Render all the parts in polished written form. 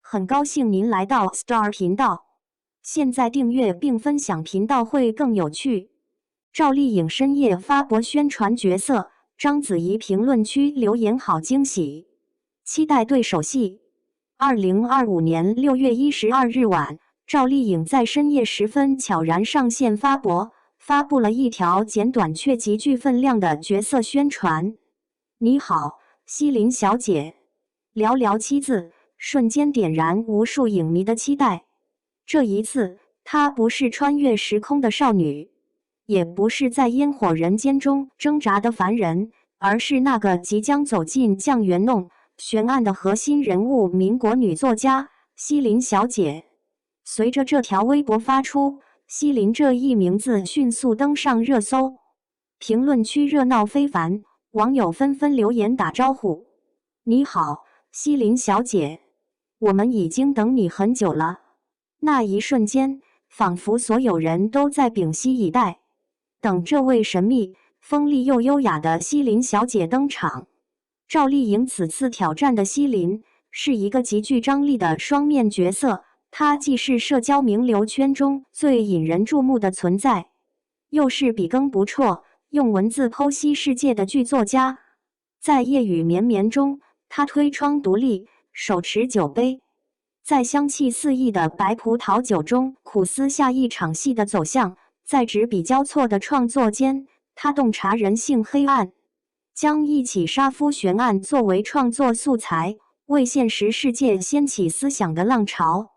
很高兴您来到 Star 频道。现在订阅并分享频道会更有趣。赵丽颖深夜发博宣传角色，章子怡评论区留言好惊喜，期待对手戏。2025年6月12日晚，赵丽颖在深夜时分悄然上线发博，发布了一条简短却极具分量的角色宣传。你好，西林小姐。寥寥7字，瞬间点燃无数影迷的期待。这一次，她不是穿越时空的少女，也不是在烟火人间中挣扎的凡人，而是那个即将走进酱园弄悬案的核心人物——民国女作家西林小姐。随着这条微博发出，西林这一名字迅速登上热搜，评论区热闹非凡，网友纷纷留言打招呼：“你好，西林小姐，我们已经等你很久了。”那一瞬间，仿佛所有人都在屏息以待，等这位神秘、锋利又优雅的西林小姐登场。赵丽颖此次挑战的西林是一个极具张力的双面角色，她既是社交名流圈中最引人注目的存在，又是笔耕不辍、用文字剖析世界的剧作家。在夜雨绵绵中，她推窗独立，手持酒杯，在香气四溢的白葡萄酒中苦思下一场戏的走向。在执笔交错的创作间，她洞察人性黑暗，将一起杀夫悬案作为创作素材，为现实世界掀起思想的浪潮。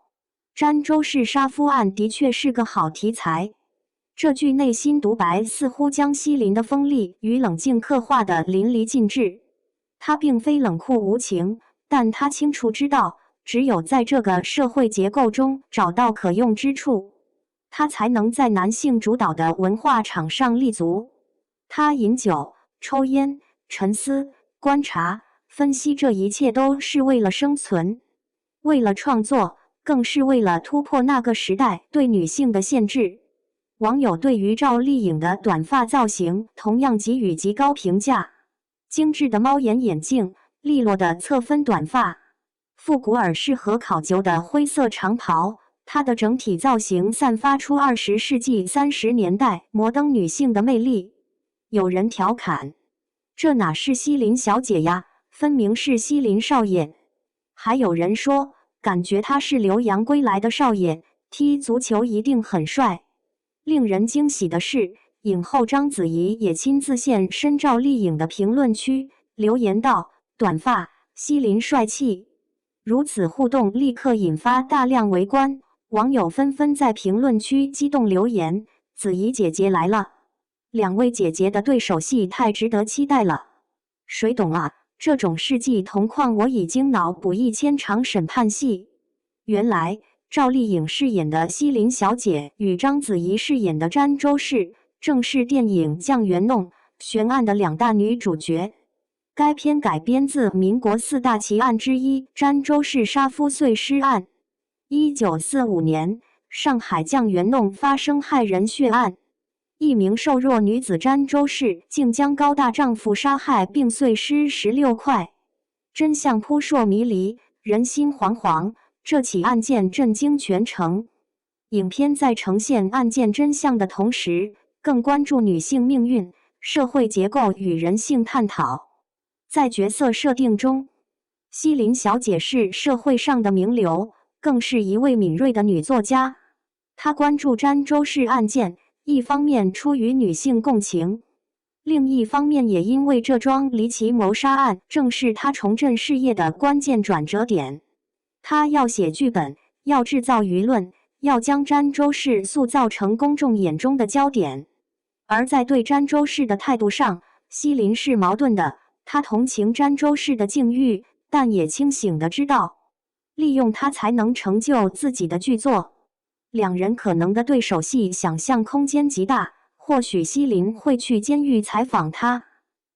儋州市杀夫案的确是个好题材，这句内心独白似乎将西林的锋利与冷静刻画得淋漓尽致。他并非冷酷无情，但他清楚知道，只有在这个社会结构中找到可用之处，他才能在男性主导的文化场上立足。他饮酒、抽烟、沉思、观察、分析，这一切都是为了生存，为了创作，更是为了突破那个时代对女性的限制。网友对于赵丽颖的短发造型同样给予极高评价。精致的猫眼眼镜，利落的侧分短发，复古而适合考究的灰色长袍，她的整体造型散发出20世纪30年代摩登女性的魅力。有人调侃：“这哪是西林小姐呀，分明是西林少爷。”还有人说：“感觉他是留洋归来的少爷，踢足球一定很帅。”令人惊喜的是，影后章子怡也亲自现身赵丽颖的评论区，留言道：“短发，西林帅气。”如此互动立刻引发大量围观，网友纷纷在评论区激动留言：“子怡姐姐来了！两位姐姐的对手戏太值得期待了。谁懂啊？这种世纪同框我已经脑补1000场审判戏。”原来赵丽颖饰演的西林小姐与章子怡饰演的儋州市正是电影《酱园弄悬案》的2大女主角。该片改编自民国4大奇案之一儋州市杀夫碎尸案。1945年，上海酱园弄发生骇人血案，一名瘦弱女子儋州市竟将高大丈夫杀害并碎尸16块，真相扑朔迷离，人心惶惶。这起案件震惊全城。影片在呈现案件真相的同时，更关注女性命运、社会结构与人性探讨。在角色设定中，西林小姐是社会上的名流，更是一位敏锐的女作家。她关注儋州市案件，一方面出于女性共情，另一方面也因为这桩离奇谋杀案正是她重振事业的关键转折点。她要写剧本，要制造舆论，要将儋州市塑造成公众眼中的焦点。而在对儋州市的态度上，西林是矛盾的。她同情儋州市的境遇，但也清醒地知道，利用它才能成就自己的剧作。两人可能的对手戏想象空间极大，或许西林会去监狱采访他，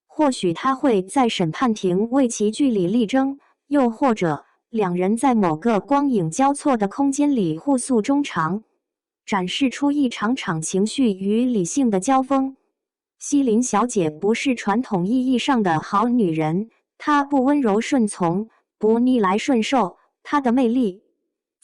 或许他会在审判庭为其据理力争，又或者两人在某个光影交错的空间里互诉衷肠，展示出一场场情绪与理性的交锋。西林小姐不是传统意义上的好女人，她不温柔顺从，不逆来顺受，她的魅力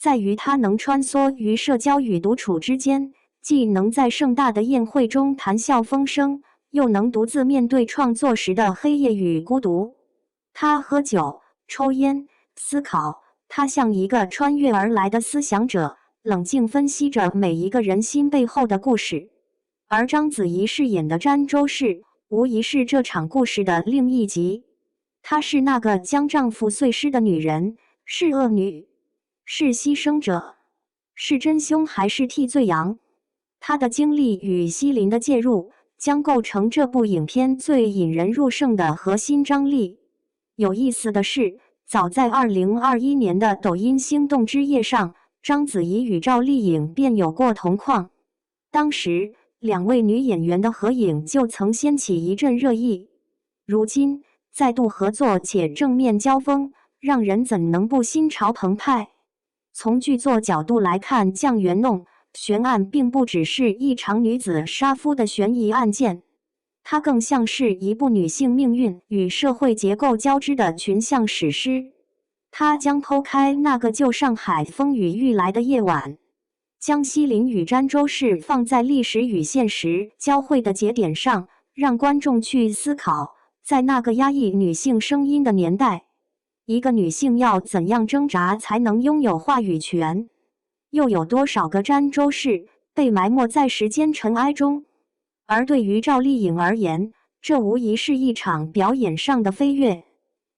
在于他能穿梭于社交与独处之间，既能在盛大的宴会中谈笑风生，又能独自面对创作时的黑夜与孤独。他喝酒、抽烟、思考，他像一个穿越而来的思想者，冷静分析着每一个人心背后的故事。而章子怡饰演的詹周氏，无疑是这场故事的另一集。她是那个将丈夫碎尸的女人，是恶女，是牺牲者，是真凶还是替罪羊？她的经历与西林的介入，将构成这部影片最引人入胜的核心张力。有意思的是，早在2021年的抖音星动之夜上，章子怡与赵丽颖便有过同框。当时，两位女演员的合影就曾掀起一阵热议。如今再度合作且正面交锋，让人怎能不心潮澎湃？从剧作角度来看，《酱园弄》悬案并不只是一场女子杀夫的悬疑案件，它更像是一部女性命运与社会结构交织的群像史诗。它将剖开那个旧上海风雨欲来的夜晚，将西林与詹周氏放在历史与现实交汇的节点上，让观众去思考，在那个压抑女性声音的年代，一个女性要怎样挣扎才能拥有话语权？又有多少个詹周氏被埋没在时间尘埃中？而对于赵丽颖而言，这无疑是一场表演上的飞跃，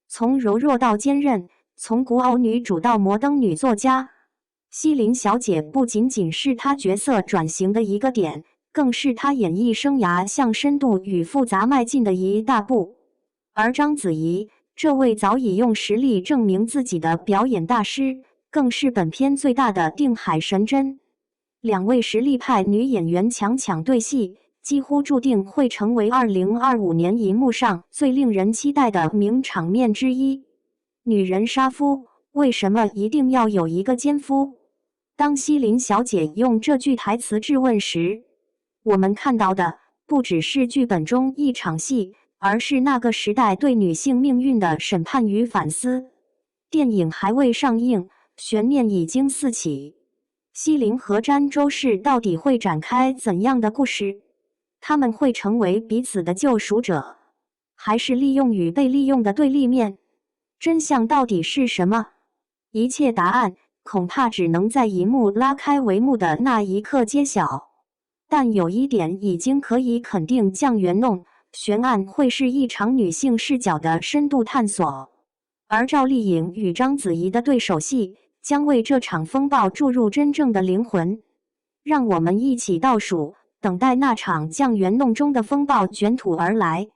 从柔弱到坚韧，从古偶女主到摩登女作家。西林小姐不仅仅是她角色转型的一个点，更是她演艺生涯向深度与复杂迈进的一大步。而章子怡，这位早已用实力证明自己的表演大师，更是本片最大的定海神针。两位实力派女演员强强对戏，几乎注定会成为2025年银幕上最令人期待的名场面之一。女人杀夫，为什么一定要有一个奸夫？当西林小姐用这句台词质问时，我们看到的不只是剧本中一场戏，而是那个时代对女性命运的审判与反思。电影还未上映，悬念已经四起。西林和詹周氏到底会展开怎样的故事？他们会成为彼此的救赎者，还是利用与被利用的对立面？真相到底是什么？一切答案恐怕只能在银幕拉开帷幕的那一刻揭晓。但有一点已经可以肯定，酱园弄悬案会是一场女性视角的深度探索，而赵丽颖与章子怡的对手戏将为这场风暴注入真正的灵魂。让我们一起倒数，等待那场酱园弄中的风暴卷土而来。